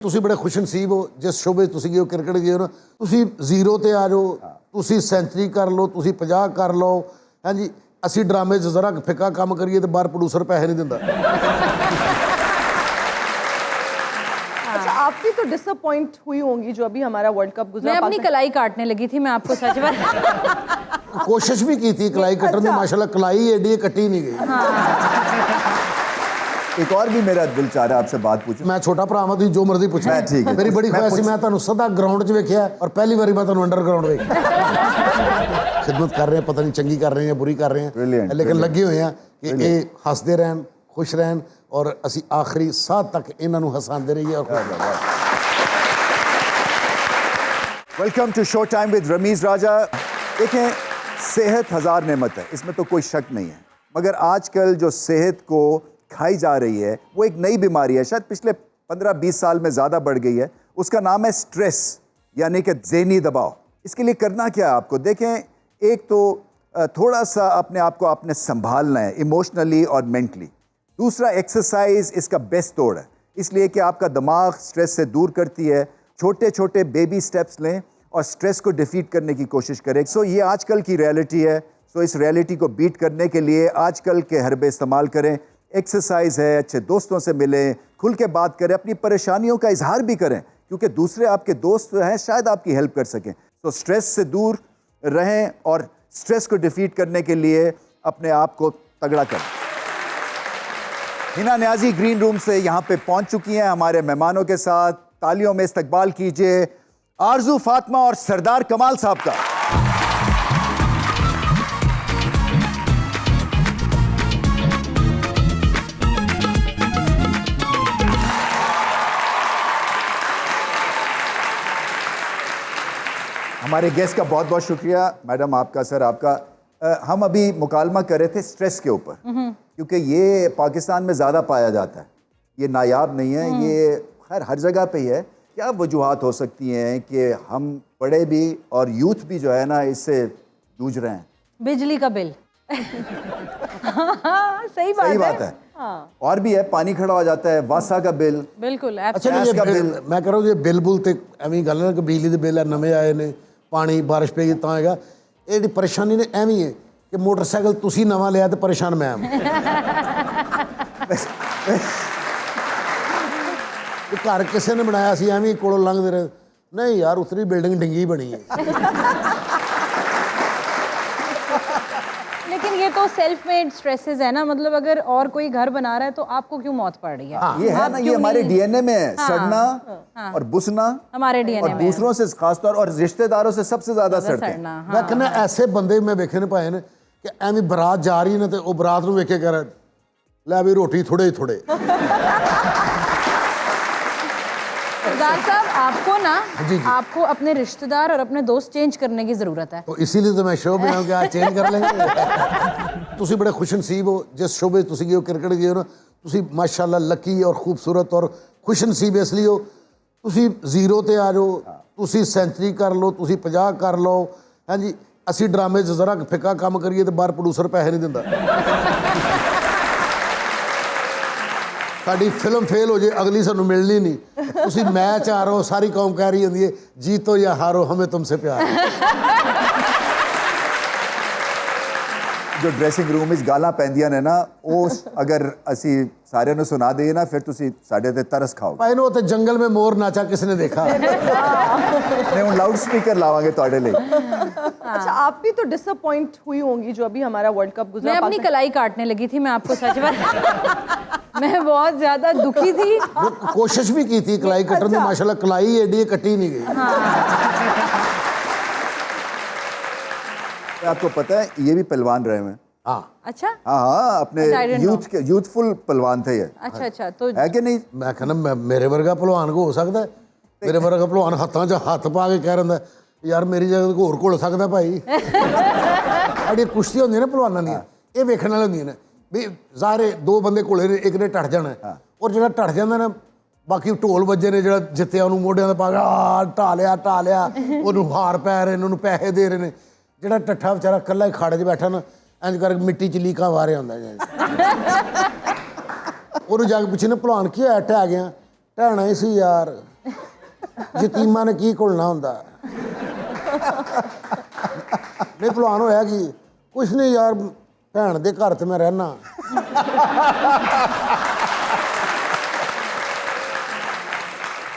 ਤੁਸੀਂ ਬੜੇ ਖੁਸ਼ਨਸੀਬ ਹੋ ਜਿਸ ਸ਼ੋਬੇ ਤੁਸੀਂ ਗਏ ਹੋ ਕ੍ਰਿਕਟ ਗਏ ਹੋ ਨਾ ਤੁਸੀਂ ਜ਼ੀਰੋ ਤੇ ਆ ਜਾਓ ਤੁਸੀਂ ਸੈਂਚਰੀ ਕਰ ਲਓ ਤੁਸੀਂ 50 ਕਰ ਲਓ ਹਾਂਜੀ ਅਸੀਂ ਡਰਾਮੇ 'ਚ ਜ਼ਰਾ ਫਿੱਕਾ ਕੰਮ ਕਰੀਏ ਤੇ ਬਾਹਰ ਪ੍ਰੋਡਿਊਸਰ ਪੈਸੇ नहीं ਦਿੰਦਾ अच्छा आप भी तो डिसअपॉइंट हुई होंगी जो अभी हमारा वर्ल्ड कप गुजरा। मैं अपनी कलाई काटने लगी थी, मैं आपको सच बता कोशिश भी की थी कलाई कटने की माशाल्लाह कलाई एडी कटी नहीं गई एक और भी मेरा दिल चाह रहा है आपसे बात पूछूं। मैं छोटा भरा हाँ तुम जो मर्जी पूछो ठीक है मेरी बड़ी ख्वाहिश मैं तुहानू सदा ग्राउंड 'च वेखिया और पहली बारी मैं तुहानू अंडरग्राउंड वेखिया खिदमत कर रहे हैं पता नहीं चंगी कर रहे हैं बुरी कर रहे हैं लेकिन लगे हुए हैं कि ये हसदे रहन खुश रहन और असी आखिरी साह तक इन्हां नू हसांदे रहिए और welcome to show time with Rameez Raja. देखें सेहत हज़ार नेमत है, इसमें तो कोई शक नहीं है, मगर आजकल जो सेहत को खाई जा रही है वो एक नई बीमारी है, शायद पिछले 15-20 साल में ज़्यादा बढ़ गई है। उसका नाम है स्ट्रेस यानी कि ज़हनी दबाव। इसके लिए करना क्या है आपको? देखें एक तो थोड़ा सा अपने आप को आपने संभालना है इमोशनली और मेंटली। दूसरा एक्सरसाइज इसका बेस्ट तोड़ है, इसलिए कि आपका दिमाग स्ट्रेस से दूर करती है। छोटे छोटे बेबी स्टेप्स लें और स्ट्रेस को डिफीट करने की कोशिश करें। सो ये आजकल की रियलिटी है। सो इस रियलिटी को बीट करने के लिए आजकल के हरबे इस्तेमाल करें। एक्सरसाइज है, अच्छे दोस्तों से मिलें, खुल के बात करें, अपनी परेशानियों का इजहार भी करें क्योंकि दूसरे आपके दोस्त हैं शायद आपकी हेल्प कर सकें। तो स्ट्रेस से दूर रहें और स्ट्रेस को डिफीट करने के लिए अपने आप को तगड़ा करें। हिना न्याजी ग्रीन रूम से यहाँ पे पहुँच चुकी हैं हमारे मेहमानों के साथ। तालियों में इस्तकबाल कीजिए आरजू फातिमा और सरदार कमाल साहब का। हमारे गेस्ट का बहुत बहुत शुक्रिया मैडम आपका, सर आपका। हम अभी मुकालमा कर रहे थे स्ट्रेस के ऊपर क्योंकि ये पाकिस्तान में ज़्यादा पाया जाता है, ये नायाब नहीं है, ये खैर हर जगह पे ही है। क्या वजूहात हो सकती हैं कि हम बड़े भी और यूथ भी जो है ना इससे जूझ रहे हैं? बिजली का बिल सही बात है। हाँ। और भी है, पानी खड़ा हो जाता है, वासा का बिल, बिल्कुल अच्छा ये का बिल। मैं कह रहा हूँ ये बिल बुल तो एवं गल ना कि बिजली के बिल है नवे आए ने पानी बारिश पेगी तो आएगा। ये परेशानी ने एवं है कि मोटरसाइकिल तुसी नवा लिया तो परेशान मैं घर किसी ने बनाया सी एवं कोलों लंघते रहे नहीं यार उतरी बिल्डिंग डिंगी बनी है लेकिन ये तो सेल्फ मेड स्ट्रेसेस है ना, मतलब अगर और कोई घर बना रहा है तो आपको क्यों मौत पड़ रही है? ये है ना, ये हमारे डीएनए में है। सड़ना और बुसना हमारे डीएनए और में दूसरों से खासतौर और रिश्तेदारों से सबसे ज्यादा सड़ते हैं। मैं कहना ऐसे बंदे मैं वेखे ने पाए ने कि एवं बरात जा रही है तो वो बरात नूं वेखे कह लै भी रोटी थोड़े ही थोड़े। सरदार साहब आपको ना आपको अपने रिश्तेदार और अपने दोस्त चेंज करने की जरूरत है। तो इसीलिए तो मैं शो बनाऊं कि आज चेंज कर लेंगे। तुसी बड़े खुशनसीब हो जिस शोबे तुसी गए हो क्रिकेट गए हो ना तुसी माशाल्लाह लकी और खूबसूरत और खुशनसीब इसलिए हो तुसी जीरो ते आ जाओ तुसी सेंचरी कर लो तुसी 50 कर लो हाँ जी असी ड्रामे 'च जरा फिक्का काम करिए तो बाहर प्रोड्यूसर पैसे नहीं दिंदा। साड़ी फिल्म फेल हो जाए अगली सानू मिलनी नहीं तुसी मैच आ रहे हो सारी कौम कह रही होंदी है जीतो या हारो हमें तुमसे प्यार है। जो ड्रेसिंग रूम में गालां पैंदियां ने ना वो अगर असी सारे ਨੂੰ सुना दईए ना फिर तुसी साडे ते तरस खाओगे। भाई नो ते जंगल में मोर नाचा किसने देखा। नहीं उन लाउड स्पीकर लावांगे ਤੁਹਾਡੇ ਲਈ। अच्छा आप भी तो डिसअपॉइंट हुई होंगी जो अभी हमारा वर्ल्ड कप गुजरा। मैं अपनी कलाई काटने लगी थी, मैं आपको सच बता मैं बहुत ज्यादा दुखी थी। कोशिश भी की थी कलाई कटने की माशाल्लाह कलाई एडी कटी नहीं गई। आपको पता है ये भी पहलवान रहे हैं? हाँ अच्छा हाँ अपने यूथफुल पहलवान थे ये। अच्छा अच्छा तो है कि नहीं? मैं कहना मेरे वर्गा भलवान को हो सकता है मेरे वर्गा भलवान हाथों 'ਚ हथ पा के कह रहा यार मेरी जगह को होर घुल सकता भाई। अड़ी कुश्ती होंगी ना भलवानों दी ये वेखण वाली होंगी ने भी ज़ाहिर दो बंदे घुले ने एक ने टट जाना और जो टट जाता ना बाकी ढोल बजे ने जो जित्तिया उन्होंने मोढियां ते पा के ढा लिया उन्होंने हार पै रहे ने उन्होंने पैसे दे रहे हैं। जो टट्ठा बेचारा कला ही खाड़े 'च बैठा ना इंज करके मिट्टी 'च लीकां वारे होंदा उन्होंने जाके पूछे ना भलवान की होया ढह गया ढहना ही सी यार ਯਤੀਮਾਂ ਨੇ ਕੀ ਘੁਲਣਾ ਹੁੰਦਾ ਨਹੀਂ ਭਲਵਾਨ ਹੋਇਆ ਕੀ ਕੁਛ ਨਹੀਂ ਯਾਰ ਭੈਣ ਦੇ ਘਰ ਤੇ ਮੈਂ ਰਹਿਣਾ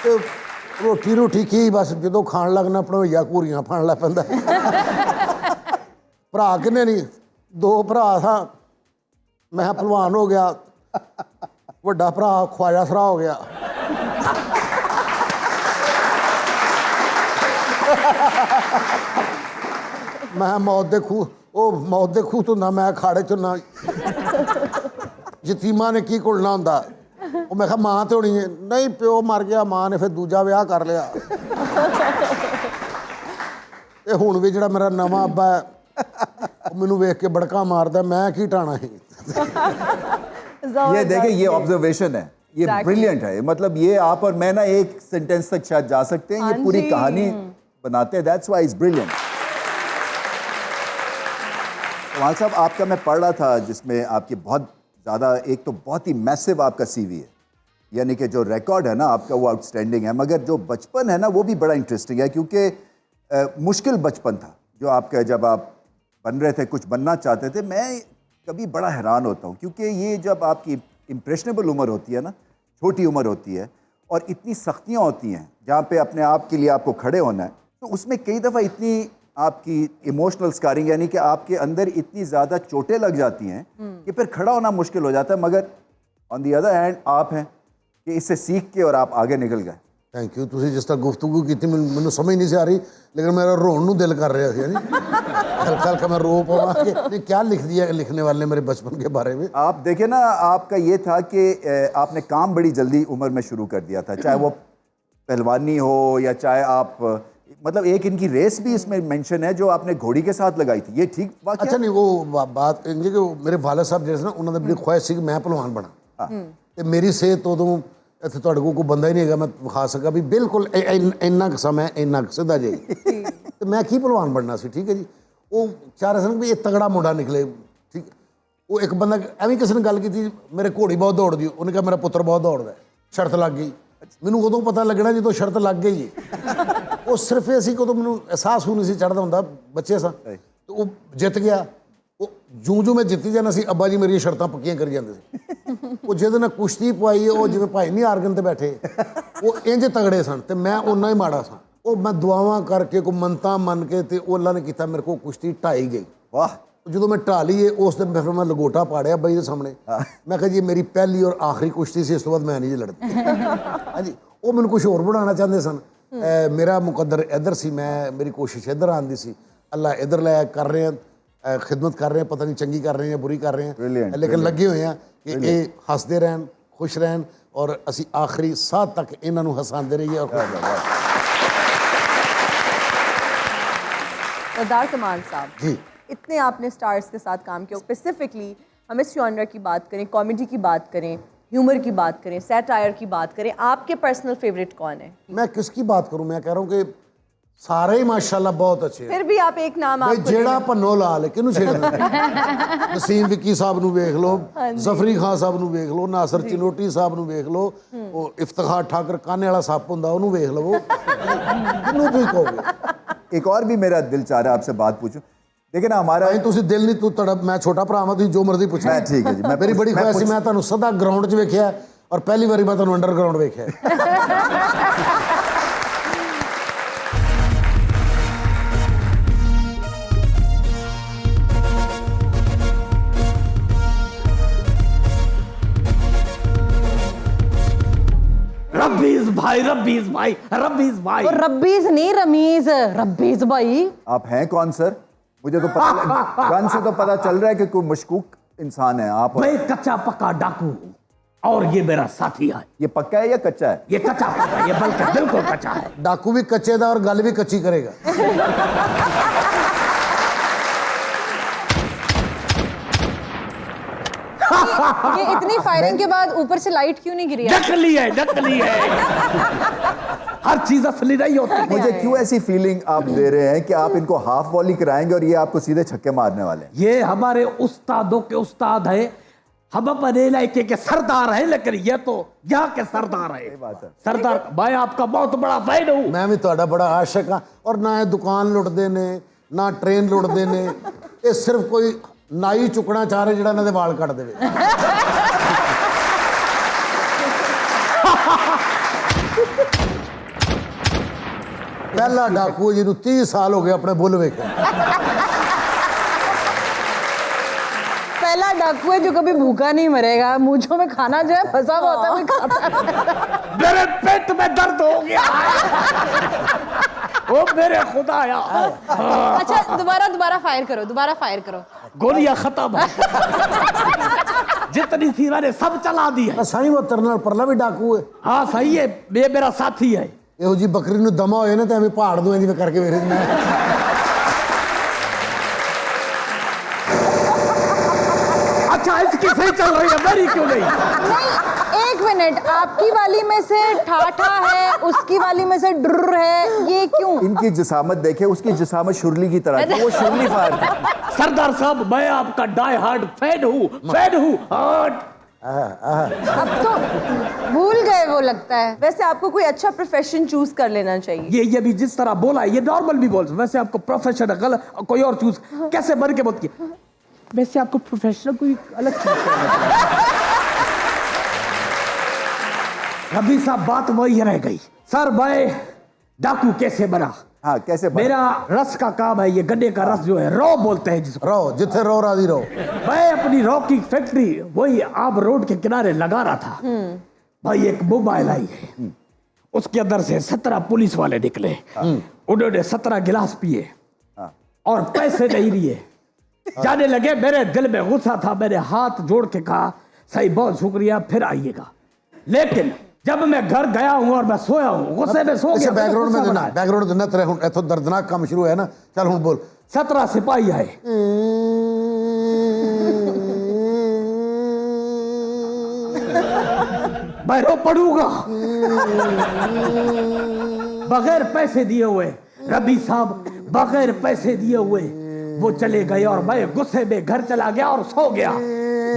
ਤੇ ਰੋਟੀ ਕੀ ਬਸ ਜਦੋਂ ਖਾਣ ਲੱਗਣਾ ਭਣੋਈਆ ਘੂਰੀਆਂ ਫਣ ਲੱਗ ਪੈਂਦਾ ਭਰਾ ਕਿੰਨੇ ਨਹੀਂ 2 ਭਰਾ ਸਾਂ ਮੈਂ ਭਲਵਾਨ ਹੋ ਗਿਆ ਵੱਡਾ ਭਰਾ ਖਵਾਜਾ ਸਰਾ ਹੋ ਗਿਆ ਮੈਂ ਮੌਤ ਦੇ ਖੂਹ ਤੋਂ ਨਾ ਮੈਂ ਅਖਾੜੇ ਚੋਂ ਨਾ ਯਤੀਮਾਂ ਨੇ ਕੀ ਘੁਲਣਾ ਹੁੰਦਾ ਉਹ ਮੈਂ ਕਿਹਾ ਮਾਂ ਤੇ ਹੋਣੀ ਹੈ ਨਹੀਂ ਪਿਓ ਮਰ ਗਿਆ ਮਾਂ ਨੇ ਫਿਰ ਦੂਜਾ ਵਿਆਹ ਕਰ ਲਿਆ ਇਹ ਹੁਣ ਵੀ ਜਿਹੜਾ ਮੇਰਾ ਨਵਾਂ ਅੱਬਾ ਹੈ ਉਹ ਮੈਨੂੰ ਵੇਖ ਕੇ ਬੜਕਾ ਮਾਰਦਾ ਮੈਂ ਕੀ ਢਾਣਾ ਸੀ ये देखिए ये ऑब्जर्वेशन है ये ब्रिलियंट है मतलब ये आप और मैं ना एक सेंटेंस तक शायद जा सकते हैं ये पूरी कहानी बनाते हैं दैट्स व्हाई इट्स ब्रिलियंट वहाँ साहब आपका मैं पढ़ रहा था जिसमें आपकी बहुत ज़्यादा एक तो बहुत ही मैसिव आपका सीवी है यानी कि जो रिकॉर्ड है ना आपका वो आउटस्टैंडिंग है मगर जो बचपन है ना वो भी बड़ा इंटरेस्टिंग है क्योंकि मुश्किल बचपन था जो आपका जब आप बन रहे थे कुछ बनना चाहते थे मैं कभी बड़ा हैरान होता हूँ क्योंकि ये जब आपकी इम्प्रेशनेबल उम्र होती है ना छोटी उम्र होती है और इतनी सख्तियाँ होती हैं जहाँ पे अपने आप के लिए आपको खड़े होना है तो उसमें कई दफ़ा इतनी आपकी इमोशनल स्कारिंग यानी कि आपके अंदर इतनी ज़्यादा चोटें लग जाती हैं कि फिर खड़ा होना मुश्किल हो जाता है मगर ऑन दी अदर हैंड आप हैं कि इससे सीख के और आप आगे निकल गए थैंक यू ਤੁਸੀਂ ਜਿਸ ਤਰ੍ਹਾਂ ਗੁਫ਼ਤਗੂ ਕੀਤੀ ਮੈਨੂੰ ਸਮਝ ਨਹੀਂ ਸੀ ਆ ਰਹੀ लेकिन मेरा रोन ਨੂੰ दिल कर रहा ਸੀ हल्का हल्का मैं रो पवा कि ये क्या लिख दिया लिखने वाले ने मेरे बचपन के बारे में आप देखें ना आपका ये था कि आपने काम बड़ी जल्दी उम्र में शुरू कर दिया था चाहे वो पहलवानी हो या चाहे आप मतलब एक इनकी रेस भी इसमें मेंशन है जो आपने घोड़ी के साथ लगाई थी ये ठीक वाकया अच्छा नहीं वो बात इंज कि मेरे वाले साहब जैसे ना उन्होंने बड़ी ख्वाहिश थी कि मैं पहलवान बना ਤੇ ਮੇਰੀ ਸਿਹਤ ਉਦੋਂ ਇੱਥੇ ਤੁਹਾਡੇ ਕੋਲ ਕੋਈ ਬੰਦਾ ਹੀ ਨਹੀਂ ਹੈਗਾ ਮੈਂ ਵਿਖਾ ਸਕਾਂ ਵੀ ਬਿਲਕੁਲ ਇੰਨਾ ਕੁ ਸਮਾਂ ਇੰਨਾ ਕੁ ਸਿੱਧਾ ਜੇ ਤੇ ਮੈਂ ਕੀ ਪਹਿਲਵਾਨ ਬਣਨਾ ਸੀ ਠੀਕ ਹੈ ਜੀ ਉਹ ਚਾਰ ਸਨ ਵੀ ਇਹ ਤਗੜਾ ਮੁੰਡਾ ਨਿਕਲੇ ਠੀਕ ਉਹ ਇੱਕ ਬੰਦਾ ਐਵੇਂ ਕਿਸੇ ਨੇ ਗੱਲ ਕੀਤੀ ਮੇਰੇ ਘੋੜੀ ਬਹੁਤ ਦੌੜਦੀ ਉਹਨੇ ਕਿਹਾ ਮੇਰਾ ਪੁੱਤਰ ਬਹੁਤ ਦੌੜਦਾ ਸ਼ਰਤ ਲੱਗ ਗਈ ਮੈਨੂੰ ਉਦੋਂ ਪਤਾ ਲੱਗਣਾ ਜਦੋਂ ਸ਼ਰਤ ਲੱਗ ਗਈ ਉਹ ਸਿਰਫ ਅਸੀਂ ਕਦੋਂ ਮੈਨੂੰ ਅਹਿਸਾਸ ਹੋਣੀ ਸੀ ਚੜ੍ਹਦਾ ਹੁੰਦਾ ਬੱਚੇ ਸਾਂ ਤੇ ਉਹ ਜਿੱਤ ਗਿਆ ਉਹ ਜੂੰ ਮੈਂ ਜਿੱਤੀ ਜਾਣਾ ਸੀ ਅੱਬਾ ਜੀ ਮੇਰੀਆਂ ਸ਼ਰਤਾਂ ਪੱਕੀਆਂ ਕਰੀ ਜਾਂਦੇ ਸੀ ਉਹ ਜਿਹਦੇ ਨਾਲ ਕੁਸ਼ਤੀ ਪਵਾਈ ਉਹ ਜਿਵੇਂ ਭਾਈ ਨਹੀਂ ਆਰਗਨ ਤੇ ਬੈਠੇ ਉਹ ਇੰਜ ਤਗੜੇ ਸਨ ਤੇ ਮੈਂ ਓਨਾ ਹੀ ਮਾੜਾ ਸਾਂ ਉਹ ਮੈਂ ਦੁਆਵਾਂ ਕਰਕੇ ਕੋ ਮੰਨਤਾਂ ਮੰਨ ਕੇ ਤੇ ਉਹ ਅੱਲਾ ਨੇ ਕੀਤਾ ਮੇਰੇ ਕੋਲ ਕੁਸ਼ਤੀ ਢਾਈ ਗਈ ਵਾਹ ਜਦੋਂ ਮੈਂ ਢਾਲੀ ਉਸ ਦਿਨ ਫਿਰ ਮੈਂ ਲਗੋਟਾ ਪਾੜਿਆ ਬਾਈ ਦੇ ਸਾਹਮਣੇ ਮੈਂ ਕਿਹਾ ਜੀ ਮੇਰੀ ਪਹਿਲੀ ਔਰ ਆਖਰੀ ਕੁਸ਼ਤੀ ਸੀ ਇਸ ਤੋਂ ਬਾਅਦ ਮੈਂ ਨਹੀਂ ਜੀ ਲੜਦਾ ਹਾਂਜੀ ਉਹ ਮੈਨੂੰ ਕੁਝ ਹੋਰ ਬਣਾਉਣਾ ਚਾਹੁੰਦੇ ਸਨ ਮੇਰਾ ਮੁਕੱਦਰ ਇੱਧਰ ਸੀ ਮੈਂ ਮੇਰੀ ਕੋਸ਼ਿਸ਼ ਇੱਧਰ ਆਉਣ ਦੀ ਸੀ ਅੱਲਾ ਇੱਧਰ ਲੈ ਕਰ ਰਹੇ ਆ ਖਿਦਮਤ ਕਰ ਰਹੇ ਆ ਪਤਾ ਨਹੀਂ ਚੰਗੀ ਕਰ ਰਹੇ ਆ ਬੁਰੀ ਕਰ ਰਹੇ ਆ ਲੇਕਿਨ ਲੱਗੇ ਹੋਏ ਆ ਕਿ ਇਹ ਹੱਸਦੇ ਰਹਿਣ ਖੁਸ਼ ਰਹਿਣ ਔਰ ਅਸੀਂ ਆਖਰੀ ਸਾਹ ਤੱਕ ਇਹਨਾਂ ਨੂੰ ਹਸਾਉਂਦੇ ਰਹੀਏ ਔਰ सरदार कमाल साहब जी इतने आपने स्टार्स के साथ काम किया स्पेसिफिकली हम इस जॉनर की बात करें कॉमेडी की बात करें ह्यूमर की बात करें सैटायर की बात करें आपके पर्सनल फेवरेट कौन है मैं किसकी बात करूं मैं कह रहा हूं कि सारे ही माशाल्लाह बहुत अच्छे हैं फिर भी आप एक नाम भाई आपको जेड़ा भन्नो लाल किनू छेड़ना नसीम विक्की साहब ਨੂੰ ਵੇਖ ਲਓ ਜ਼ਫਰੀ ਖਾਨ ਸਾਹਿਬ ਨੂੰ ਵੇਖ ਲਓ ਨਾਸਰ ਚਿਨੋਟੀ ਸਾਹਿਬ ਨੂੰ ਵੇਖ ਲਓ ਉਹ ਇਫਤਖਾਰ ਠਾਕਰ ਕਾਨੇ ਵਾਲਾ ਸੱਪ ਹੁੰਦਾ ਉਹਨੂੰ ਵੇਖ ਲਵੋ ਕਿਹਨੂੰ ਤੁਸੀਂ ਕਹੋਗੇ एक और भी मेरा दिल चाह रहा है आपसे बात पूछूं देखिए ना हमारा ਭਾਈ ਤੁਸੀਂ ਦਿਲ ਨਹੀਂ ਤੂੰ ਤੜਾ ਮੈਂ ਛੋਟਾ ਭਰਾ ਹਾਂ ਤੁਸੀਂ ਜੋ ਮਰਜ਼ੀ ਪੁੱਛੋ मैं ठीक है जी मैं ਮੇਰੀ ਬੜੀ ਖੁਆਇਸ਼ ਸੀ ਮੈਂ ਤੁਹਾਨੂੰ ਸਦਾ ਗਰਾਊਂਡ 'ਚ ਵੇਖਿਆ ਔਰ ਪਹਿਲੀ ਵਾਰੀ ਮੈਂ ਤੁਹਾਨੂੰ ਅੰਡਰਗਰਾਉਂਡ ਵੇਖਿਆ रब्बीज भाई रब्बीज भाई रब्बीज भाई और रब्बीज नहीं रमीज रब्बीज भाई आप हैं कौन सर मुझे तो पता गन से तो पता चल रहा है कि कोई मशकूक इंसान है आप मैं कच्चा पक्का डाकू हूँ और ये मेरा साथी है ये पक्का है या कच्चा है ये कच्चा पक्का ये बल्कि बिल्कुल कच्चा है डाकू भी कच्चे दा और गल भी कच्ची करेगा ये इतनी फायरिंग के बाद ऊपर से लाइट क्यों नहीं गिरी नकली है हर चीज असली नहीं होती मुझे क्यों ऐसी फीलिंग आप दे रहे हैं कि आप इनको हाफ वॉली कराएंगे और ये आपको सीधे छक्के मारने वाले हैं ये हमारे उस्तादों के उस्ताद है हम अपने इलाके के सरदार हैं, लेकिन ये तो यहाँ के सरदार है। बात है। सरदार मैं आपका बहुत बड़ा फैन हूँ। मैं भी ਤੁਹਾਡਾ बड़ा आशिक हाँ। और ना ये दुकान लुटते ने ना ट्रेन लुटते ने, ये सिर्फ कोई नाई चुकना चाह रहे जिहड़ा इन्हां दे वाल कट देवे। पहला डाकू जिन्होंने 30 साल हो गए अपने बुल वेखे। पहला डाकू है जो कभी भूखा नहीं मरेगा, मूंछों में खाना जो है फंसा हुआ होता है वो खाता। मेरे पेट में दर्द हो गया ओ मेरे खुदाया। अच्छा दोबारा फायर करो, दोबारा फायर करो। गोलियां खत्म है। जितनी थी मैंने सब चला दी है। सही वो तरनाल परला भी डाकू है। हाँ सही है, ये मेरा साथी है। ਇਹੋ ਜੀ ਬੱਕਰੀ ਨੂੰ ਦਮਾ ਹੋਏ ਨਾ ਤੇ ਐਵੇਂ ਪਹਾੜ ਦੂਆਂ ਜਿਵੇਂ ਕਰਕੇ ਵੇਖ ਮੈਂ। अच्छा इसकी सही चल रही है, मेरी क्यों नहीं? नहीं एक मिनट, आपकी वाली में से ठाठा है, उसकी वाली में से डुर्र है, ये क्यों? इनकी जिसामत देखे, उसकी जिसामत शुरली की तरह थी, वो शुरली फायर था। सरदार साहब मैं आपका डाई हार्ड फैन हूँ हार्ड। अब तो भूल गए वो लगता है। वैसे आपको कोई अच्छा प्रोफेशन चूज कर लेना चाहिए। ये भी जिस तरह बोला है ये नॉर्मल भी बोल, वैसे आपको प्रोफेशन गलत कोई और चूज कैसे बन के बोलती है? वैसे आपको प्रोफेशनल कोई अलग चीज रबी साहब बात वही रह गई। सर मैं डाकू कैसे बना? हाँ कैसे बना? मेरा रस का काम है, ये गन्ने का रस जो है रॉ बोलते हैं जिसको। रहो जिथे रहो राजी रहो। मैं अपनी रॉ की फैक्ट्री वही आप रोड के किनारे लगा रहा था। भाई एक मोबाइल आई है, उसके अंदर से 17 पुलिस वाले निकले। उन्होंने 17 गिलास पिए और पैसे नहीं लिए, जाने लगे। मेरे दिल में गुस्सा था, मैंने हाथ जोड़ के कहा सही बहुत शुक्रिया, फिर आइएगा। लेकिन जब मैं घर गया हूं और मैं सोया हूं, गुस्से में सो गया। बैकग्राउंड में देना, बैकग्राउंड देना तेरे हुन इथों दर्दनाक काम शुरू है ना। चल हुन बोल। 17 सिपाही आए। मैं रो पड़ूंगा बगैर पैसे दिए हुए। रबी साहब बगैर पैसे दिए हुए वो चले गए और मैं गुस्से में घर चला गया और सो गया।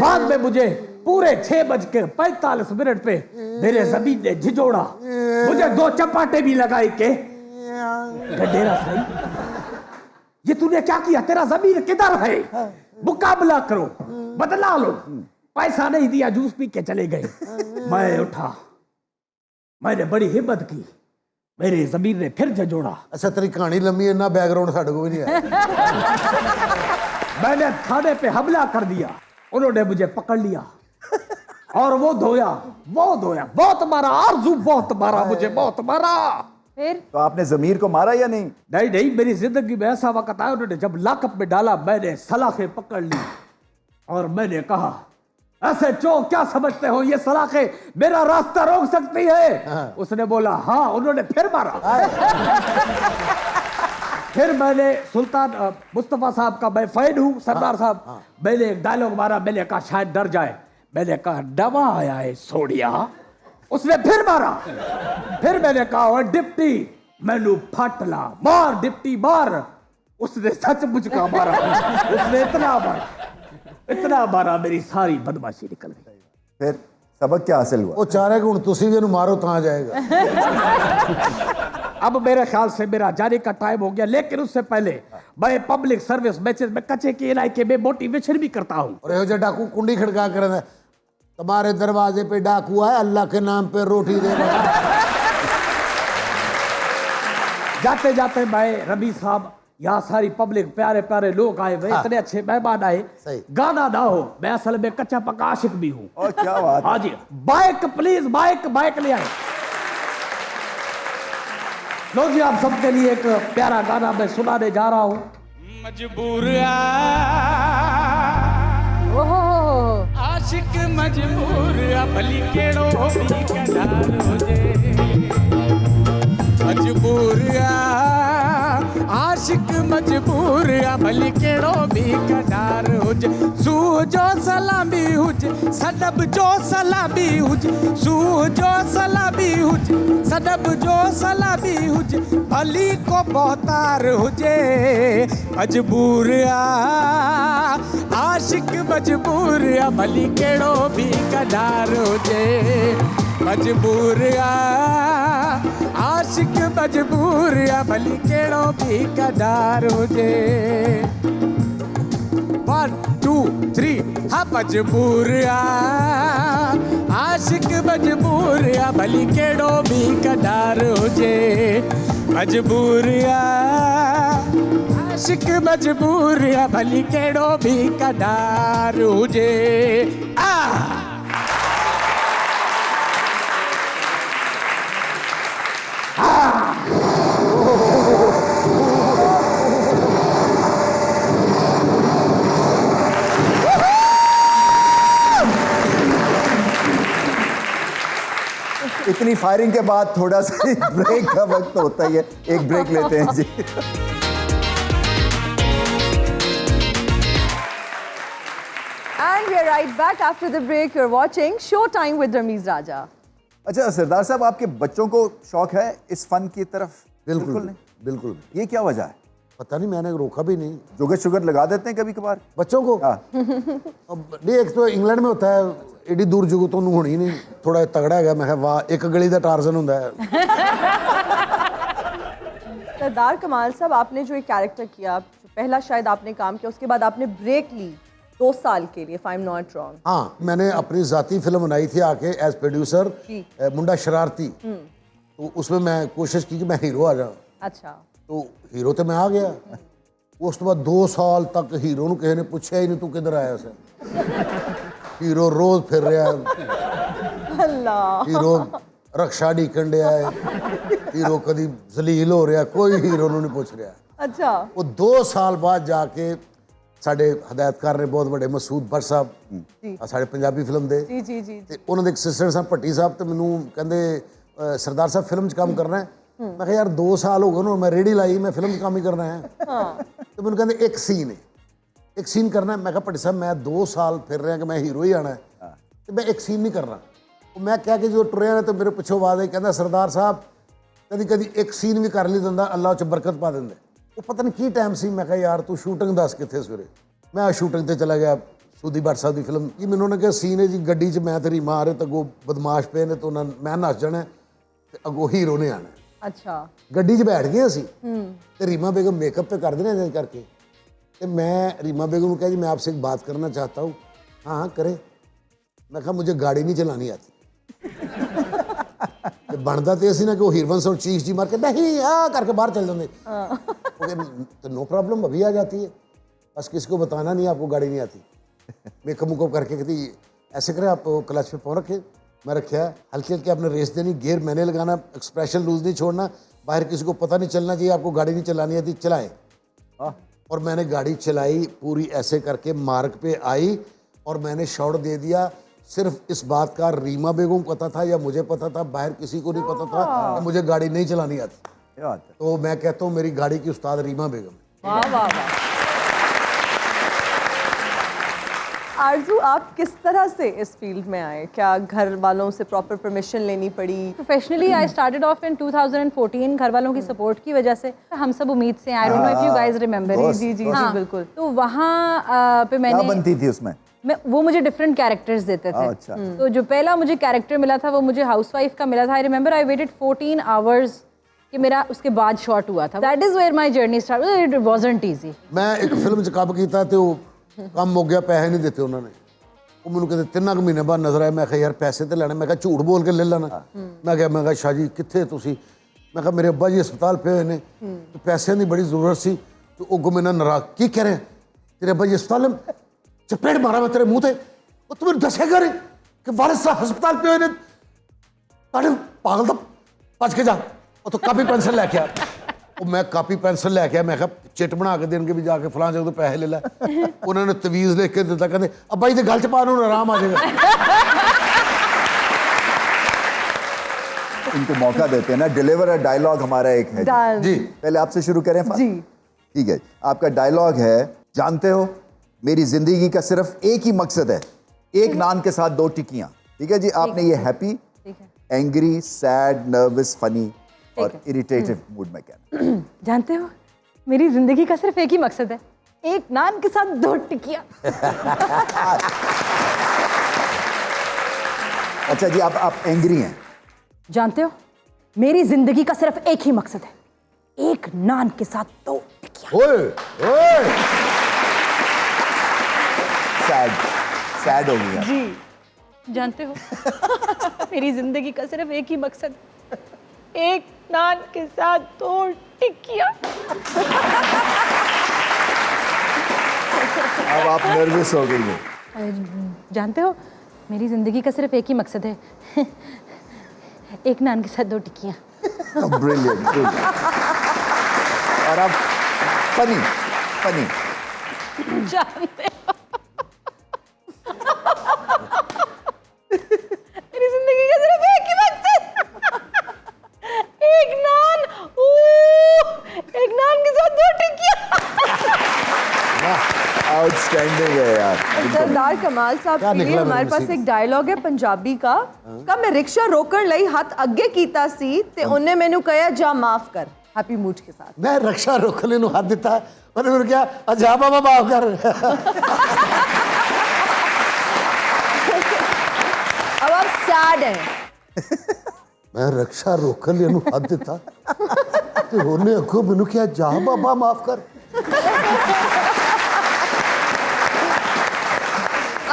बाद में मुझे पूरे 6:45 पे मेरे जमीन ने झिझोड़ा, मुझे 2 चपाटे भी लगाए के गडेरा सही, ये तूने क्या किया? तेरा जमीन किधर है? मुकाबला करो, बदला लो। पैसा नहीं दिया, जूस पी के चले गए। मैं उठा, मैंने बड़ी हिम्मत की, मेरे जमीन ने फिर झिझोड़ा। अच्छा तेरी कहानी लंबी है ना, बैकग्राउंड साढ़े को भी नहीं है। मैंने थाने पे हमला कर दिया, उन्होंने मुझे पकड़ लिया और वो धोया बहुत मारा, आरजू बहुत मारा, मुझे बहुत मारा। फिर तो आपने जमीर को मारा या नहीं? नहीं मेरी जिंदगी में ऐसा वक्त आया, उन्होंने जब लॉकअप में डाला मैंने सलाखें पकड़ ली और मैंने कहा ऐसे चो क्या समझते हो ये सलाखें मेरा रास्ता रोक सकती है? उसने बोला हाँ। उन्होंने फिर मारा। फिर मैंने सुल्तान मुस्तफा साहब का मैं फैन हूँ, सरदार साहब, मैंने एक डायलॉग मारा, मैंने कहा शायद डर जाए, मैंने कहा डबा आया है सोडिया। उसने फिर मारा। फिर मैंने कहा डिप्टी मैनू फटला मार, डिप्टी मार। उसने सचमुच का मारा, उसने इतना मारा मेरी सारी बदमाशी निकल गई। फिर सबक क्या हासिल हुआ? वो चाह रहे कि हुन तुसी भी इहनू मारो तां जाएगा। अब मेरे ख्याल से मेरा जाने का टाइम हो गया, लेकिन उससे पहले मैं पब्लिक सर्विस मैसेज में कच्चे के इलाके में मोटिवेशन भी करता हूँ। और ये डाकू कुंडी खड़का कर रहा है, तुम्हारे दरवाजे पे डाकू आए, अल्लाह के नाम पे रोटी दे रहा। जाते जाते मैं रबी साहब, यहाँ सारी पब्लिक प्यारे प्यारे लोग आए हुए, इतने अच्छे मेहमान आए। सही। गाना ना हो, मैं असल में कच्चा पक्का आशिक भी हूँ। और क्या बात है? हाँ जी, बाइक प्लीज, बाइक ले आए। लो जी, आप सबके लिए एक प्यारा गाना मैं सुनाने जा रहा हूँ। मजबूर ओहो आशिक मजबूर भली केड़ो भी कढारो जे। मजबूर आशिक मजबूर आ भली केड़ो भी कडार हुजे सूह जो सलामी हुजे सडब जो सलामी हुजे सूह जो सलामी हुजे सडब जो सलामी हुजे भली को बहुतार हुजे मजबूर आ आशिक मजबूर आ भली केड़ो भी कडार हुजे मजबूर आ आशिक मजबूर आ भली केड़ो भी कडार हुजे 1 2 3 हा मजबूर आ आशिक मजबूर आ भली केड़ो भी कडार हुजे मजबूर आ आशिक मजबूर आ भली केड़ो भी कडार हुजे आ इतनी फायरिंग के बाद थोड़ा सा ब्रेक का वक्त होता ही है, एक ब्रेक लेते हैं जी। And we are right back after the break. You're watching Showtime with Rameez Raja. अच्छा सरदार साहब, आपके बच्चों को शौक है इस फन की तरफ? बिल्कुल नहीं। बिल्कुल। ये क्या वजह है? पता नहीं, मैंने रोका भी नहीं। जुगर शुगर लगा देते हैं कभी कभार बच्चों को? हाँ। अब नहीं, एक तो इंग्लैंड में होता है, एडी दूर जुगत तो होनी नहीं, थोड़ा तगड़ा है। मैं वाह, एक गली का टार्जन होता है। सरदार कमाल साहब, आपने जो एक कैरेक्टर किया, जो पहला शायद आपने काम किया, उसके बाद आपने ब्रेक ली 2 साल के लिए, if I am not wrong. हाँ, मैंने अपनी जाती फिल्म बनाई थी आके एज प्रोड्यूसर, मुंडा शरारती। तो उसमें मैं कोशिश की कि मैं हीरो आ जाऊँ। अच्छा। तो हीरो तो मैं आ गया। उस तो बाद 2 साल तक हीरो किसी ने पूछा ही नहीं तू किधर आया से। हीरो रोज फिर रहा है, अल्लाह। हीरो रक्षा ढीकन डया है, हीरो कभी जलील हो रहा, कोई हीरो नहीं पूछ रहा। अच्छा। वो 2 साल बाद जाके साडे हदायतकार ने बहुत बड़े मसूद भट्ट साहब साडे पंजाबी फिल्म दे जी जी जी। ते उन्होंने एक सिस्टर साहब भट्टी साहब तो मैनू कहते सरदार साहब फिल्म च काम करना है। मैं कहा यार 2 साल हो गए ना, मैं रेडी लाई, मैं फिल्म च काम ही करना है। तो मैंने कहते एक सीन है, एक सीन करना है। मैं कहा भट्टी साहब मैं 2 साल फिर रहा कि मैं हीरो ही आना है, तो मैं एक सीन नहीं करना। तो मैं क्या कि जो टुरिया ने तो मेरे पिछों आवाज आई, कहता सरदार साहब कभी कभी एक सीन भी कर ली दिंदा, अल्लाह च बरकत पा देंगे। वो पता नहीं की टाइम सी। मैं कहा यार तू शूटिंग दस कितने सवेरे। मैं शूटिंग ते चला गया सूदी भट्ट साहब की फिल्म जी। मैंने उन्होंने कहा सीन है जी, गड्डी च मैं तेरी मां आ रहे तो अगो बदमाश पे ने, तो मैं नस जाना ते अगो हीरो ने आना। अच्छा। गड्डी च बैठ गए असी ते रीमा बेगम मेकअप पे कर देने करके, तो मैं रीमा बेगम को कहा जी मैं आपसे एक बात करना चाहता हूँ। हाँ हाँ करे। मैं कहा मुझे गाड़ी नहीं चलानी आती। तो बनता तो असी ना कि वो हीरवंश और चीख जी मार के नहीं हाँ करके बाहर चल जाते। तो नो प्रॉब्लम, अभी आ जाती है, बस किसी को बताना नहीं आपको गाड़ी नहीं आती। मेकअप मुकअप करके कहती ऐसे करें आप क्लच पे पाँव रखे, मैं रखा हल्की हल्की आपने रेस देनी, गियर मैंने लगाना, एक्सप्रेशन लूज नहीं छोड़ना, बाहर किसी को पता नहीं चलना चाहिए आपको गाड़ी नहीं चलानी आती, चलाएं। और मैंने गाड़ी चलाई पूरी ऐसे करके मार्ग पे आई और मैंने शॉट दे दिया। सिर्फ इस बात का रीमा बेगम को पता था या मुझे पता था, बाहर किसी को नहीं पता था कि मुझे गाड़ी नहीं चलानी आती। तो मैं कहता हूँ मेरी गाड़ी की उस्ताद रीमा बेगम। वाह वाह वाह। आरजू, आप किस तरह से इस फील्ड में आए? क्या घर वालों से प्रॉपर परमिशन लेनी पड़ी? प्रोफेशनली आई स्टार्टेड ऑफ इन 2014 घर वालों की सपोर्ट की वजह से। हम सब उम्मीद से, I don't know if you guys remember. जी जी जी बिल्कुल। तो वहाँ पे क्या मैंने बनती थी उसमें? वो मुझे डिफरेंट कैरेक्टर्स देते थे। अच्छा। तो जो पहला मुझे कैरेक्टर मिला था वो मुझे हाउसवाइफ का मिला था। I remember I waited 14 hours कि मेरा उसके बाद शॉट हुआ था। That is where my journey started. It wasn't easy. मैं एक फिल्म च काम किया तो काम हो गया, पैसे नहीं देते उन्होंने। वो मैंने कहते 3 महीने बाद नजर आया। मैं कहा यार पैसे तो लेने। मैं कहा झूठ बोल के ले लेना। मैं कहा शाह जी कितने तुसी? मैं कहा मेरे अब्बा जी अस्पताल पे हुए ने तो पैसे की बड़ी जरूरत सी। तो अगो मेरे नाराज की कह रहे हैं तेरे अब्बा जी अस्पताल में? चपेट मारा मैं तेरे मुंह से। वो तुम्हें दसेगा नहीं कि वारिस साहब अस्पताल पे हुए ने? पागल तो बच के जा। और तो कापी पेंसिल लेके आ। मैं कापी पेंसिल लेके आया। मैं कहा चिट बना के देंगे भी जाके फलां जगह तो पैसे ले ला। उन्होंने तवीज़ लिख के दिता, कहते अब्बा जी गल च पा उन्होंने आराम आ जाएगा। इनको मौका देते हैं ना, डिलीवर अ डायलॉग हमारा एक है Done. जी पहले आपसे शुरू करें। जी ठीक है, आपका डायलॉग है, जानते हो मेरी जिंदगी का सिर्फ एक ही मकसद है, एक नान के साथ 2 टिक्कियां। ठीक है जी, आपने ये happy, angry, sad, nervous, funny और इरिटेटिव मूड में कहना। जानते हो मेरी जिंदगी का सिर्फ एक ही मकसद है, एक नान के साथ 2 टिकिया। अच्छा जी, आप एंग्री हैं। जानते हो मेरी जिंदगी का सिर्फ एक ही मकसद है, एक नान के साथ 2 टिकिया। ओए ओए सैड हो गया जी जानते हो मेरी जिंदगी का सिर्फ एक ही मकसद, एक नान के साथ 2 टिकिया। अब आप नर्वस हो गई हैं। जानते हो मेरी जिंदगी का सिर्फ एक ही मकसद है, एक नान के साथ 2 टिकियां। ब्रिलियंट। और अब फनी फनी। जानते हो मेरी जिंदगी का सिर्फ एक ही मकसद, एक नान, एक नान के साथ 2 टिकियां। आउटस्टैंडिंग है यार। सरदार कमाल साहब क्या के लिए निकला हमारे मेरे पास नसीब एक डायलॉग है पंजाबी का मैं रिक्शा रोकण ਲਈ हथ अगे कीता सी ते उन्हें मैनू कहा जा माफ कर, हैप्पी मूड के साथ। मैं रक्षा रोकने ਨੂੰ ਹੱਥ ਦਿੱਤਾ, ਉਹਨੇ ਮੈਨੂੰ ਕਿਹਾ ਅਜਾ ਬਾਬਾ ਮਾਫ ਕਰ। अब आप सैड हैं। मैं रक्षा रोकने ਨੂੰ ਹੱਥ ਦਿੱਤਾ ਤੇ ਉਹਨੇ ਅੱਗੋਂ ਮੈਨੂੰ ਕਿਹਾ ਜਾ ਬਾਬਾ ਮਾਫ ਕਰ।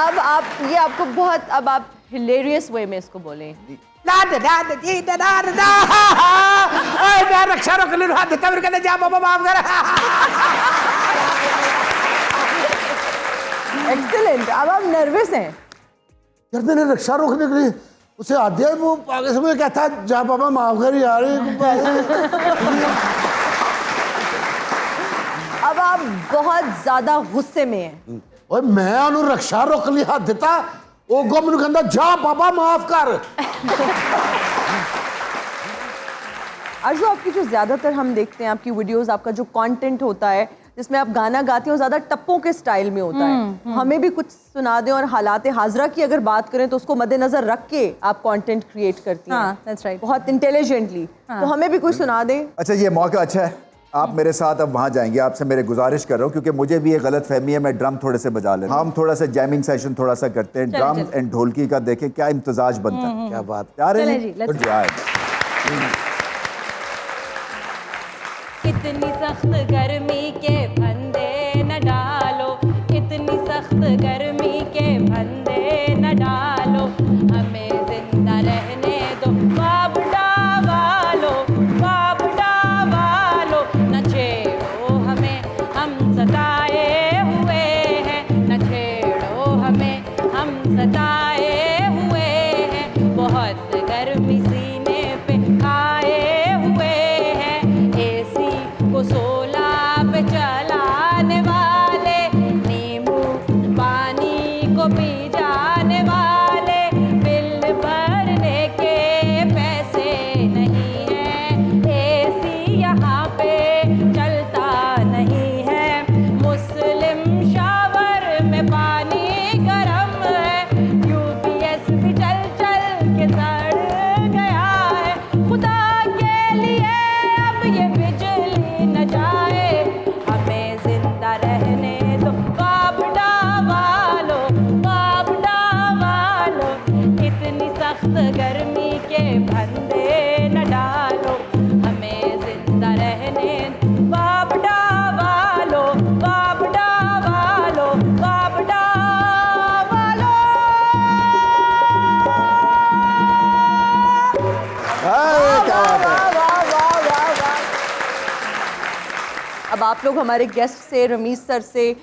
अब आप ये आपको बहुत, अब आप हिलेरियस वे में इसको बोलें। मैं रक्षा रोकने ਨੂੰ ਹੱਥ ਦਿੱਤਾ, ਮੈਨੂੰ ਕਹਿੰਦਾ ਜਾ ਬਾਬਾ ਮਾਫ ਕਰ। एक्सीलेंट। अब आप नर्वस हैं। यार मैंने रक्षा रोकने के लिए उसे हाथ दिया, वो आगे से मुझे कहता जा बाबा माफ कर यार। अब आप बहुत ज्यादा गुस्से में हैं। ओए मैं ਉਹਨੂੰ रक्षा रोकने ਲਈ ਹੱਥ ਦਿੱਤਾ, ਉਹ ਅੱਗੋਂ ਮੈਨੂੰ ਕਹਿੰਦਾ ਜਾ ਬਾਬਾ ਮਾਫ कर। आरज़ू, आपकी जो ज़्यादातर हम देखते हैं आपकी वीडियोस, आपका जो कंटेंट होता है जिसमें आप गाना गाते हो ज़्यादा टप्पों के स्टाइल में होता है। हमें भी कुछ सुना दें, और हालात हाजरा की अगर बात करें तो उसको मद्देनजर रख के आप कंटेंट क्रिएट करती हैं। हाँ, that's right. बहुत इंटेलिजेंटली। तो हमें भी कुछ सुना दें। अच्छा, ये मौका अच्छा है, आप मेरे साथ अब वहाँ जाएंगे। आपसे मेरे गुजारिश कर रहा हूँ, क्योंकि मुझे भी ये गलत फहमी है, मैं ड्रम थोड़े से बजा लेता हूँ। हम थोड़ा सा जैमिंग सेशन थोड़ा सा करते हैं, ड्रम एंड ढोलकी का, देखें क्या इम्तजाज बनता है। क्या बात। तैयार है चलें जी? जी, let's Good job. इतनी सख्त गर्मी के फंदे न डालो, इतनी सख्त गर्मी के फंदे न डालो, हमें जिंदा रहने दो बाबड़ा वालो, बाबड़ा वालो, न छेड़ो हमें हम सताए हुए हैं, न छेड़ो हमें हम सताए हुए हैं, बहुत गर्मी सीने पे आए हुए हैं, एसी को 16 पे चलाने वाले, नींबू पानी को पी जाने वाले, बिल भरने के पैसे नहीं हैं, एसी यहाँ पे चलता नहीं है, मुस्लिम शावर में पानी गरम है, यूपीएस भी चल चल के सड़ गया है, खुदा के लिए अब ये बिजली न जाए, हमें जिंदा रहने दो बाबड़ा वालो, बाबड़ा वालो, इतनी सख्त गर्मी के फंदे न डालो, हमें जिंदा रहने दो बाबड़ा वालो, बाबड़ा वालो, बाबड़ा वालो। अरे, क्या बात है। वाह, वाह, वाह, वाह। अब आप लोग हमारे गेस्ट से, रमीज सर से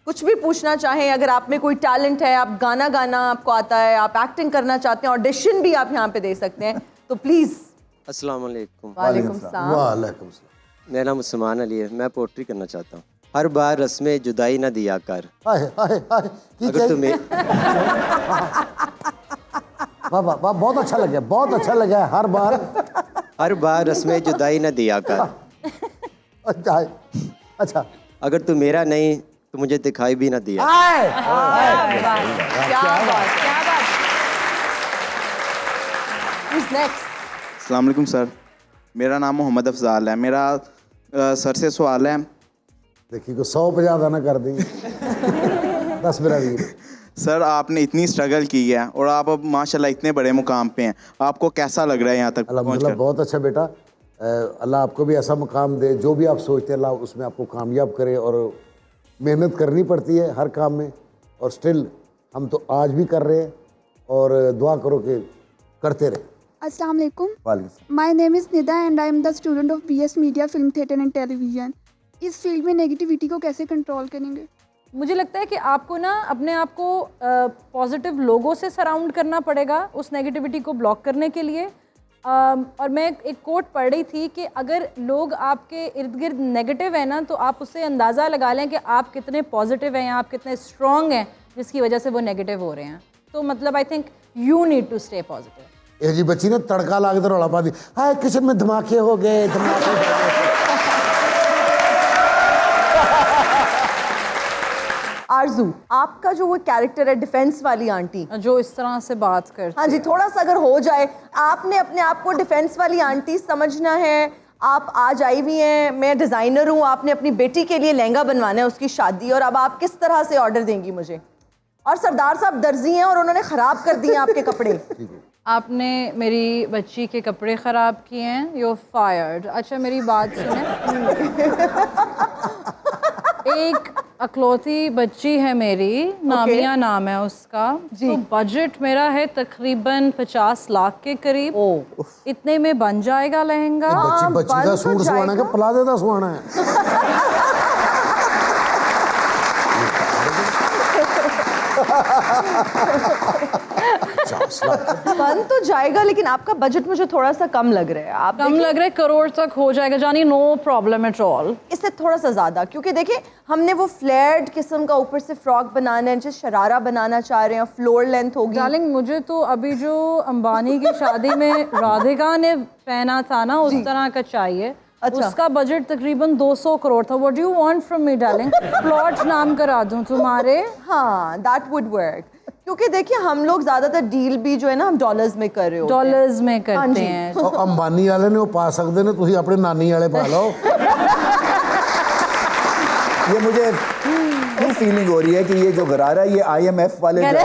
कुछ भी पूछना चाहें, अगर आप में कोई टैलेंट है, आप गाना गाना आपको आता है, आप एक्टिंग करना चाहते हैं, ऑडिशन भी आप यहाँ पे दे सकते हैं, तो प्लीज। अस्सलाम वालेकुम। वालेकुम सलाम। वालेकुम सलाम। मेरा नाम उस्मान अली है, मैं पोट्री करना चाहता हूँ। हर बार रस्में जुदाई ना दिया कर, हाय हाय हाय, ठीक अगर है। तुम्हें वाह वाह वाह, बहुत अच्छा लगा, बहुत अच्छा लगा। हर बार हर बार रस्में जुदाई ना दिया कर, अच्छा है। अच्छा अगर तू मेरा नहीं तो मुझे दिखाई भी ना दिया। आए क्या बात, क्या बात। Who's next? अस्सलाम वालेकुम सर, मेरा नाम मोहम्मद अफजाल है। मेरा सर से सवाल है। देखिए को 150 ना कर दी 10 मेरा वीर। सर आपने इतनी स्ट्रगल की है और आप अब माशाल्लाह इतने बड़े मुकाम पे हैं, आपको कैसा लग रहा है यहाँ तक अल्हम्दुलिल्लाह पहुँचकर? बहुत अच्छा बेटा। अल्लाह आपको भी ऐसा मुकाम दे, जो भी आप सोचते हैं अल्लाह उसमें आपको कामयाब करे। और मेहनत करनी पड़ती है हर काम में, और स्टिल हम तो आज भी कर रहे हैं, और दुआ करो कि करते रहे। Assalamu alaikum. वालेकुम। My name is Nida and I am the student of BS Media Film Theatre and Television. इस फील्ड में नेगेटिविटी को कैसे कंट्रोल करेंगे? मुझे लगता है कि आपको ना अपने आप को पॉजिटिव लोगों से सराउंड करना पड़ेगा उस नेगेटिविटी को ब्लॉक करने के लिए। और मैं एक कोट पढ़ रही थी कि अगर लोग आपके इर्द गिर्द नेगेटिव है ना, तो आप उससे अंदाज़ा लगा लें कि आप कितने पॉजिटिव हैं, आप कितने स्ट्रॉन्ग हैं, जिसकी वजह से वो नेगेटिव हो रहे हैं। तो मतलब I think you need to stay positive. ये जी बच्ची ने तड़का ला के तो रौला पा दी, हाय किचन में धमाके हो गए, धमाके हो गए। आरजू, आपका जो वो कैरेक्टर है डिफेंस वाली आंटी, जो इस तरह से बात करती हाँ जी, थोड़ा सा अगर हो जाए, आपने अपने आप को डिफेंस वाली आंटी समझना है। आप आज आई हुई हैं, मैं डिज़ाइनर हूँ, आपने अपनी बेटी के लिए लहंगा बनवाना है, उसकी शादी, और अब आप किस तरह से ऑर्डर देंगी मुझे? और सरदार साहब दर्जी हैं और उन्होंने ख़राब कर दिए आपके कपड़े। आपने मेरी बच्ची के कपड़े ख़राब किए हैं, यू फायर्ड। अच्छा मेरी बात सुने, एक अकलौती बच्ची है मेरी, नामिया नाम है उसका जी। तो बजट मेरा है तकरीबन 50 लाख के करीब। इतने में बन जाएगा लहंगा? बच्ची बच्ची का बन तो सूट सुवाना है कि प्लाज़ो का सुवाना है? बन तो जाएगा, लेकिन आपका बजट मुझे थोड़ा सा कम लग रहा है। आप कम लग रहा है, करोड़ तक हो जाएगा जानी, नो प्रॉब्लम एट ऑल। इससे थोड़ा सा ज़्यादा, क्योंकि देखिए हमने वो फ्लेयर्ड किस्म का ऊपर से फ्रॉक बनाना है, जिस शरारा बनाना चाह रहे हैं, फ्लोर लेंथ होगी। डार्लिंग मुझे तो अभी जो अंबानी की शादी में राधिका ने पहना था ना, उस तरह का चाहिए। अच्छा। उसका बजट तकरीबन 200 करोड़ था। What do you want from me darling? Plot नाम करा दूं तुम्हारे? हाँ, दैट वुड वर्क, क्योंकि देखिए हम लोग ज़्यादातर डील भी जो है ना हम डॉलर्स में कर रहे होते हैं। डॉलर्स में करते हैं। ਉਹ ਅੰਬਾਨੀ ਵਾਲੇ ਨੇ ਉਹ ਪਾ ਸਕਦੇ ਨੇ, ਤੁਸੀਂ ਆਪਣੇ ਨਾਨੀ ਵਾਲੇ पा लो। ये मुझे क्यों फीलिंग हो रही है कि ये जो गरारा है ये IMF वाले जो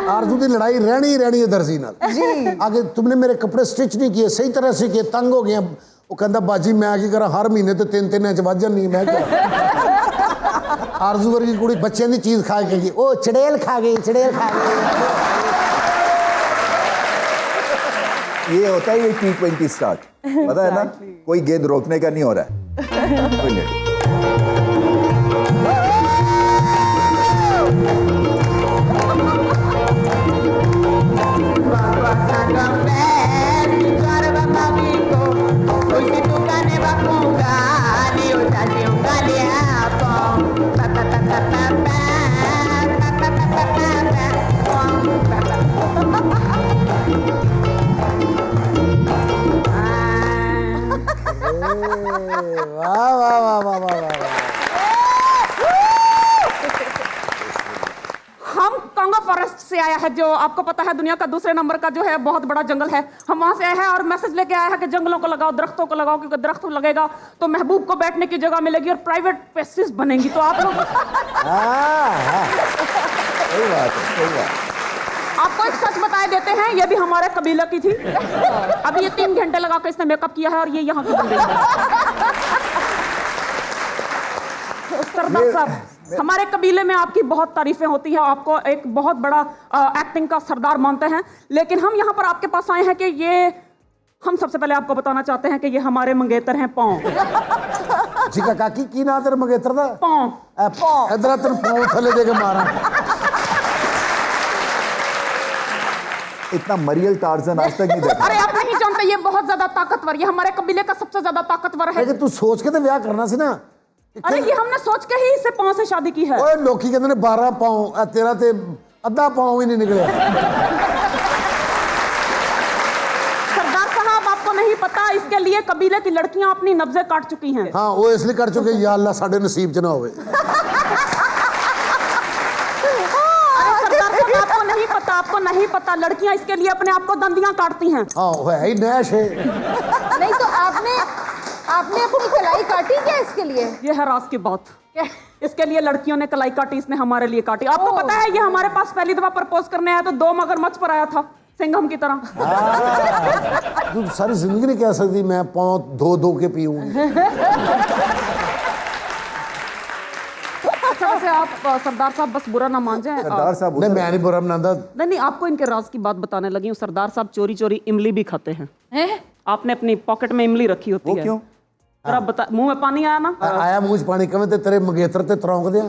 आरजू की लड़ाई रहनी ही रहनी है दर्जी नाल जी। आगे तुमने मेरे कपड़े स्टिच नहीं किए सही तरह से किए, तंग हो गए। वो कहता बाजी मैं की करा, हर महीने तो 3-3 इंच वध जानी। मैं क्या आरजू वर्गी कुड़ी बच्चों की चीज़ खा के गई, ओ चड़ेल खा गई, चड़ेल खा गई। ये होता है ये T20 स्टार्ट, पता है ना, कोई गेंद रोकने का नहीं हो रहा है। वाह वाह वाह वाह वाह वाह। हम कांगो फॉरेस्ट से आया है, जो आपको पता है दुनिया का दूसरे नंबर का जो है बहुत बड़ा जंगल है। हम वहां से आए हैं और मैसेज लेके आया है कि जंगलों को लगाओ, दरख्तों को लगाओ, क्योंकि दरख्त लगेगा तो महबूब को बैठने की जगह मिलेगी और प्राइवेट प्लेसेस बनेंगी। तो आप लोग सही बात है, सही बात। आपको एक सच बताए देते हैं, ये भी हमारे कबीले की थी। अभी ये 3 घंटे लगा के इसने मेकअप किया है और ये यहाँ की बन गई है। सरदार साहब, हमारे कबीले में आपकी बहुत तारीफें होती हैं, आपको एक बहुत बड़ा एक्टिंग का सरदार मानते हैं, लेकिन हम यहाँ पर आपके पास आए हैं कि ये हम सबसे पहले आपको बताना चाहते हैं कि ये हमारे मंगेतर हैं पौ। जी काकी की ना तेरे मंगेतर दा? पौ। इधर तेन पौ थले दे के मारा। इतना मरियल टार्जन आज तक नहीं देखा। अरे आप नहीं जानते, ये बहुत ज्यादा ताकतवर, ये हमारे कबीले का सबसे ज्यादा ताकतवर है। लेकिन तू सोच के तो ब्याह करना सी ना। अरे ये हमने सोच के ही इससे पौ से शादी की है। ओए लोकी कहते ने 12 पाँव, तेरा ते अद्धा पाँव ही नहीं निकले। सरदार साहब, आपको नहीं पता, इसके लिए कबीले की लड़कियां अपनी नब्जें काट चुकी हैं। हाँ वो इसलिए कर चुके या अल्लाह साढ़े नसीब च ना होवे। आपको नहीं पता लड़कियां इसके लिए अपने आप को दंदियां काटती हैं। हाँ है ही नैश है। नहीं तो आपने अपनी कलाई काटी क्या इसके लिए? ये है राज की बात। इसके लिए लड़कियों ने कलाई काटी, इसने हमारे लिए काटी। आपको पता है ये हमारे पास पहली दफा प्रपोज करने आया तो 2 मगरमच्छ पर आया था, सिंघम की तरह। तू सारी जिंदगी नहीं कह सकती मैं पाँव धो के पीऊंगी। अच्छा वैसे आप सरदार साहब बस बुरा ना मान जाए। सरदार साहब नहीं मैं नहीं बुरा मनाता। नहीं, आपको इनके राज की बात बताने लगी हूँ। सरदार साहब चोरी चोरी इमली भी खाते हैं। आपने अपनी पॉकेट में इमली रखी होती है। क्यों? जरा बता, मुंह में पानी आया ना? आया मुंह च पानी कमें ते तेरे मंगेतर ते तरौंक दिया।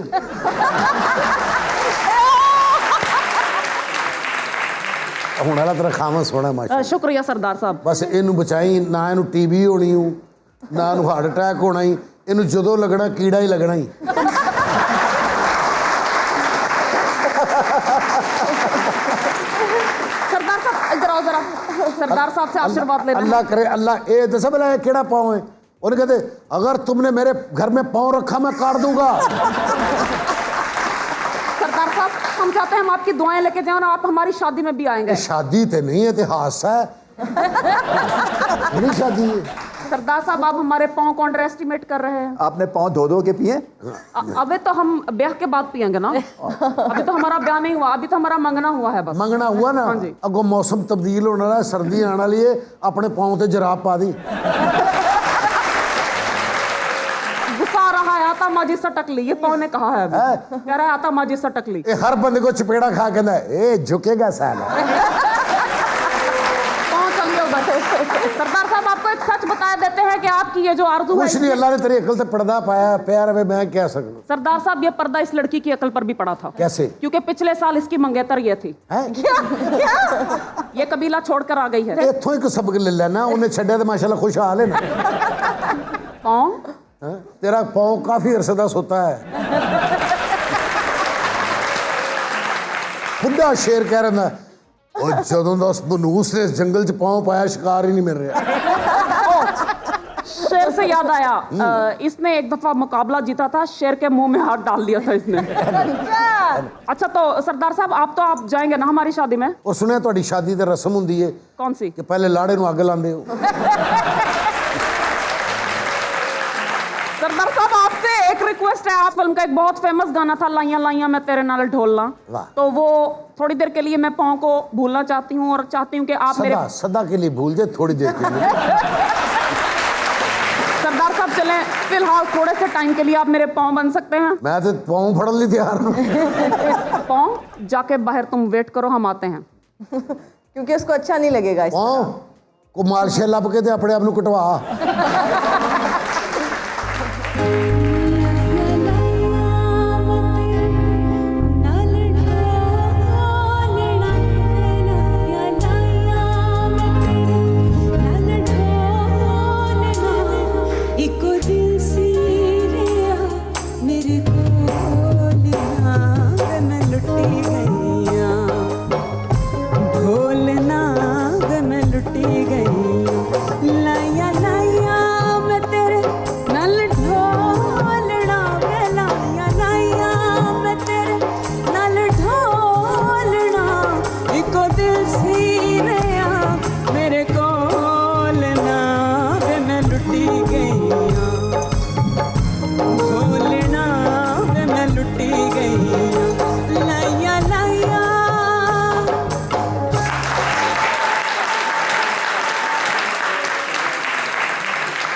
ਹੁਣ ਵਾਲਾ ਤੇਰਾ ਖਾਵਾ ਸੋਹਣਾ ਮਾਸ਼ਾ। शुक्रिया सरदार साहब। ਬਸ ਇਹਨੂੰ ਬਚਾਈ ਨਾ, ਇਹਨੂੰ ਟੀਬੀ ਹੋਣੀ ਹੂੰ ਨਾ ਇਹਨੂੰ ਹਾਰਟ ਅਟੈਕ ਹੋਣਾ ਹੀ, ਇਹਨੂੰ ਜਦੋਂ ਲੱਗਣਾ ਕੀੜਾ ਹੀ ਲੱਗਣਾ ਹੀ। सरदार साहब इधर आओ जरा, सरदार साहब से आशीर्वाद लेना। अल्लाह करे अल्लाह ए दसा भला ये केड़ा पाँव है? और कहते अगर तुमने मेरे घर में पाँव रखा मैं काट दूंगा। सरदार साहब हम चाहते हैं हम आपकी दुआएं लेके जाएं और आप हमारी शादी में भी आएंगे। शादी ते नहीं है, ते हादसा है। नहीं शादी है। सरदार साहब आप हमारे पाँव को अंडर एस्टिमेट कर रहे हैं। आपने पाँव धो के पिए? अबे तो हम ब्याह के बाद पियेंगे ना। अभी तो हमारा ब्याह नहीं हुआ, अभी तो हमारा मंगना हुआ है बस। मंगना हुआ ना? अगो मौसम तब्दील होने वाला है, सर्दी आने वाली है, अपने पाँव ते जराब पा दी। गुस्सा आ रहा है, आता माजी सटक ली, ये पाँव ने कहा है अभी। कह रहा है आता माजी सटक ली। हर बंदे को चपेड़ा खा के ए झुकेगा साला। सरदार साहब आपको एक सच बता देते हैं कि आपकी ये जो आरज़ू है, कुछ नहीं, अल्लाह ने तेरी अकल से पर्दा पाया प्यार में, मैं क्या सकूं। सरदार साहब ये पर्दा इस लड़की की अकल पर भी पड़ा था। कैसे? क्योंकि पिछले साल इसकी मंगेतर ये थी। क्या? ये कबीला छोड़कर आ गई है। इथों ही सबक ले लेना, उन्हें छड्या तो माशाल्लाह खुशहाल है ना। पाँव तेरा पाँव काफी अरसे दा सोता है। बुढ़ा शेर कह रहा था और जदों दा उस बनूस ने इस जंगल च पाँव पाया शिकार ही नहीं मिल रहा। शेर से याद आया, इसने एक दफा मुकाबला जीता था, शेर के मुंह में हाथ डाल दिया था इसने। अच्छा तो सरदार साहब आप जाएंगे ना हमारी शादी में? और सुने ਤੁਹਾਡੀ शादी ते रस्म हुंदी है कौन सी? कि पहले लाड़े ਨੂੰ ਅੱਗ ਲਾਉਂਦੇ हो। सरदार साहब आपसे एक रिक्वेस्ट है, आप फिल्म का एक बहुत फेमस गाना था लाइयां लाइयां मैं तेरे नाल ढोलना, तो वो थोड़ी देर के लिए मैं पाँव को भूलना चाहती हूँ और चाहती हूँ कि आप मेरे सदा के लिए भूल जाए, थोड़ी देर के लिए। सरदार साहब चलें, फिलहाल थोड़े से टाइम के लिए आप मेरे पाँव बन सकते हैं। मैं तो पाँव फड़न लिए तैयार हूँ। पाँव जाके बाहर तुम वेट करो, हम आते हैं। क्योंकि उसको अच्छा नहीं लगेगा। पाँव को मालशे लब के ते अपने आप ਨੂੰ कटवा।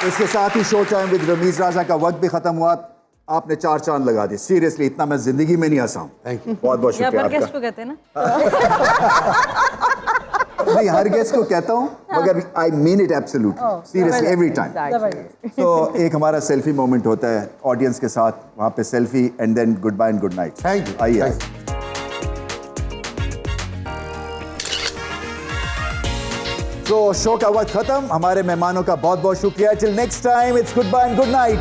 इसके साथ ही शो टाइम विद रमीज राजा का वक्त भी खत्म हुआ। आपने 4 चांद लगा दिए। सीरियसली इतना मैं जिंदगी में नहीं हंसा हूं। थैंक यू, बहुत बहुत शुक्रिया आपका। को कहते हैं ना। नहीं हर गेस्ट को कहता हूं मगर I mean it absolutely seriously every time. तो एक हमारा सेल्फी मोमेंट होता है ऑडियंस के साथ, वहां पे selfie and then goodbye and good night. Thank you. आइए। तो शो का वक्त खत्म। हमारे मेहमानों का बहुत बहुत शुक्रिया। Till next time it's goodbye and good night.